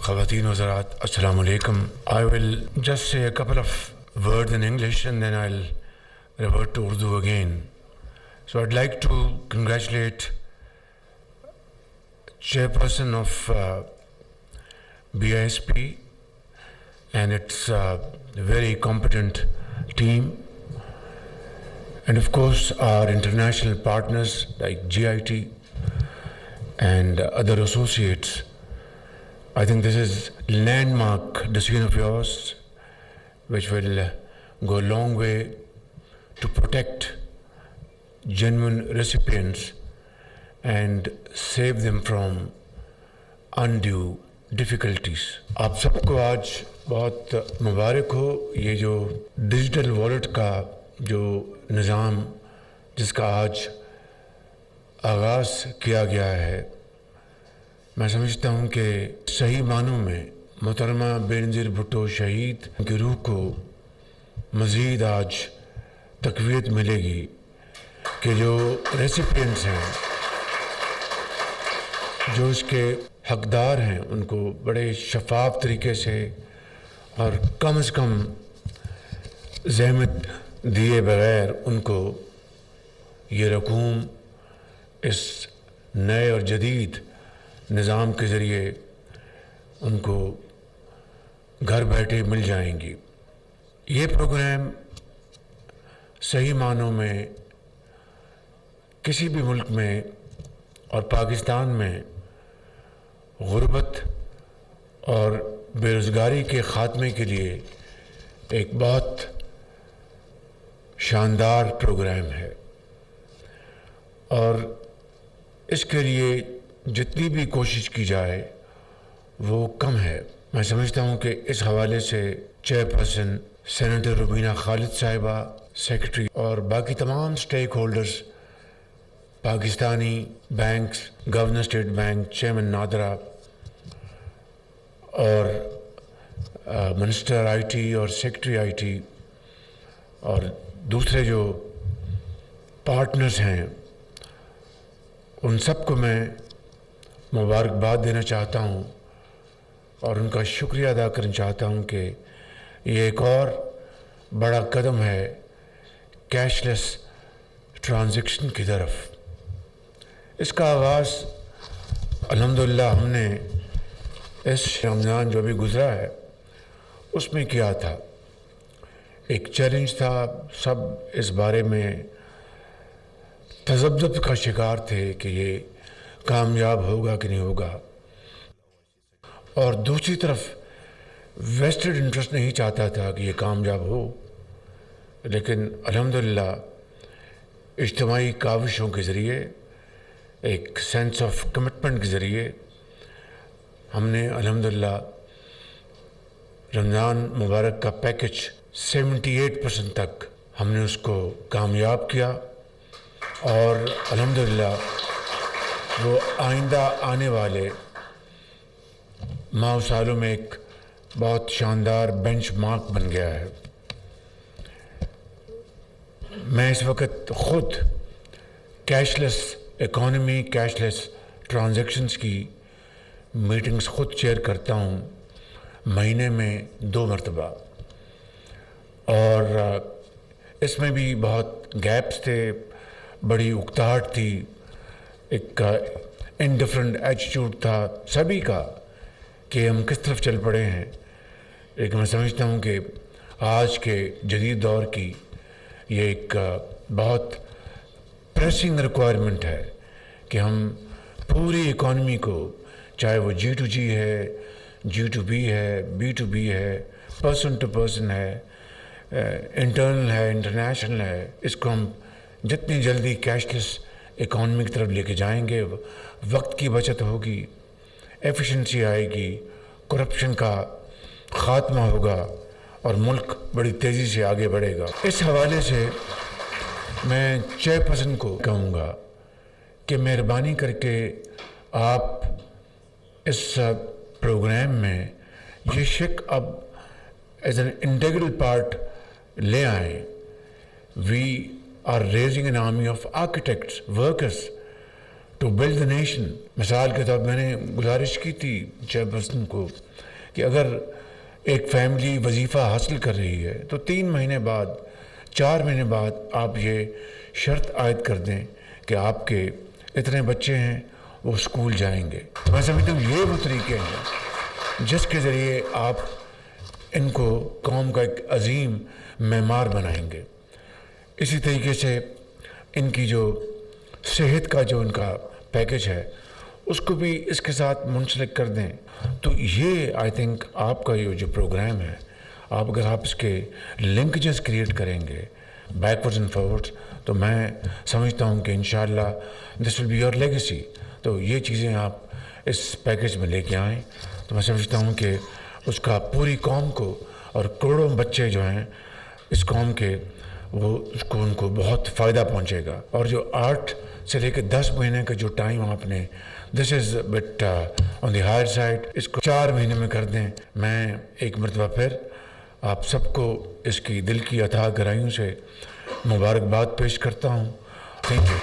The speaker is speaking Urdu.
Khawateen wa Hazarat, Assalamu alaikum. I will just say a couple of words in English and then I'll revert to Urdu again. So I'd like to congratulate Chairperson of BISP and its very competent team, and of course our international partners like GIT and other associates. I think this is landmark decision of yours which will go a long way to protect genuine recipients and save them from undue difficulties. آپ سب کو آج بہت مبارک ہو. یہ جو ڈیجیٹل والیٹ کا جو نظام جس کا آج آغاز کیا گیا ہے، میں سمجھتا ہوں کہ صحیح معنوں میں محترمہ بینظیر بھٹو شہید کی روح کو مزید آج تقویت ملے گی کہ جو ریسیپینٹس ہیں، جو اس کے حقدار ہیں، ان کو بڑے شفاف طریقے سے اور کم از کم زحمت دیے بغیر ان کو یہ رقوم اس نئے اور جدید نظام کے ذریعے ان کو گھر بیٹھے مل جائیں گی. یہ پروگرام صحیح معنوں میں کسی بھی ملک میں اور پاکستان میں غربت اور بے روزگاری کے خاتمے کے لیے ایک بہت شاندار پروگرام ہے، اور اس کے لیے جتنی بھی کوشش کی جائے وہ کم ہے. میں سمجھتا ہوں کہ اس حوالے سے چیئرپرسن سینیٹر روبینہ خالد صاحبہ، سیکرٹری اور باقی تمام سٹیک ہولڈرز، پاکستانی banks, governor state bank chairman NADRA اور منسٹر آئی ٹی اور سیکرٹری آئی ٹی اور دوسرے جو پارٹنرز ہیں، ان سب کو میں مبارکباد دینا چاہتا ہوں اور ان کا شکریہ ادا کرنا چاہتا ہوں کہ یہ ایک اور بڑا قدم ہے کیش لیس ٹرانزیکشن کی طرف. اس کا آغاز الحمدللہ ہم نے اس رمضان جو بھی گزرا ہے اس میں کیا تھا. ایک چیلنج تھا، سب اس بارے میں تذبذب کا شکار تھے کہ یہ کامیاب ہوگا کہ نہیں ہوگا، اور دوسری طرف ویسٹڈ انٹرسٹ نہیں چاہتا تھا کہ یہ کامیاب ہو. لیکن الحمدللہ اجتماعی کاوشوں کے ذریعے، ایک سینس آف کمٹمنٹ کے ذریعے ہم نے الحمدللہ رمضان مبارک کا پیکج 78% تک ہم نے اس کو کامیاب کیا، اور الحمدللہ وہ آئندہ آنے والے ماہ و سالوں میں ایک بہت شاندار بینچ مارک بن گیا ہے. میں اس وقت خود cash less economy, cash less transactions کی میٹنگز خود چیئر کرتا ہوں مہینے میں 2 مرتبہ، اور اس میں بھی بہت گیپس تھے، بڑی اکتاہٹ تھی، ایک انڈیفرنٹ ایٹیٹیوڈ تھا سبھی کا کہ ہم کس طرف چل پڑے ہیں. لیکن میں سمجھتا ہوں کہ آج کے جدید دور کی یہ ایک بہت پریسنگ ریکوائرمنٹ ہے کہ ہم پوری اکانومی کو، چاہے وہ G2G ہے، G2B ہے، B2B ہے، پرسن ٹو پرسن ہے، انٹرنل ہے، انٹرنیشنل ہے، اس کو ہم جتنی جلدی کیش لیس اکانومی کی طرف لے کے جائیں گے، وقت کی بچت ہوگی، ایفیشنسی آئے گی، کرپشن کا خاتمہ ہوگا اور ملک بڑی تیزی سے آگے بڑھے گا. اس حوالے سے میں چیئرپرسن کو کہوں گا کہ مہربانی کر کے آپ اس پروگرام میں یہ شک اب ایز این انٹیگرل پارٹ لے آئیں. We are raising an army of architects, workers to build the nation. مثال کے طور میں نے گزارش کی تھی چیئرپرسن کو کہ اگر ایک فیملی وظیفہ حاصل کر رہی ہے تو 3 مہینے بعد 4 مہینے بعد آپ یہ شرط عائد کر دیں کہ آپ کے اتنے بچے ہیں وہ اسکول جائیں گے. میں سمجھتا ہوں یہ وہ طریقے ہیں جس کے ذریعے آپ ان کو قوم کا ایک عظیم معمار بنائیں گے. اسی طریقے سے ان کی جو صحت کا جو ان کا پیکج ہے اس کو بھی اس کے ساتھ منسلک کر دیں. تو یہ آئی تھنک آپ کا یہ جو پروگرام ہے اگر آپ اس کے لنکیجز کریٹ کریں گے بیکورڈز اینڈ فارورڈز تو میں سمجھتا ہوں کہ انشاءاللہ دس ول بی یور لیگیسی. تو یہ چیزیں آپ اس پیکج میں لے کے آئیں تو میں سمجھتا ہوں کہ اس کا پوری قوم کو اور کروڑوں بچے جو ہیں اس قوم کے وہ ان کو بہت فائدہ پہنچے گا. اور جو 8 سے لے کے 10 مہینے کا جو ٹائم آپ نے this is but on the higher side اس کو 4 مہینے میں کر دیں. میں ایک مرتبہ پھر آپ سب کو اس کی دل کی اتھاہ گہرائیوں سے مبارکباد پیش کرتا ہوں. Thank you.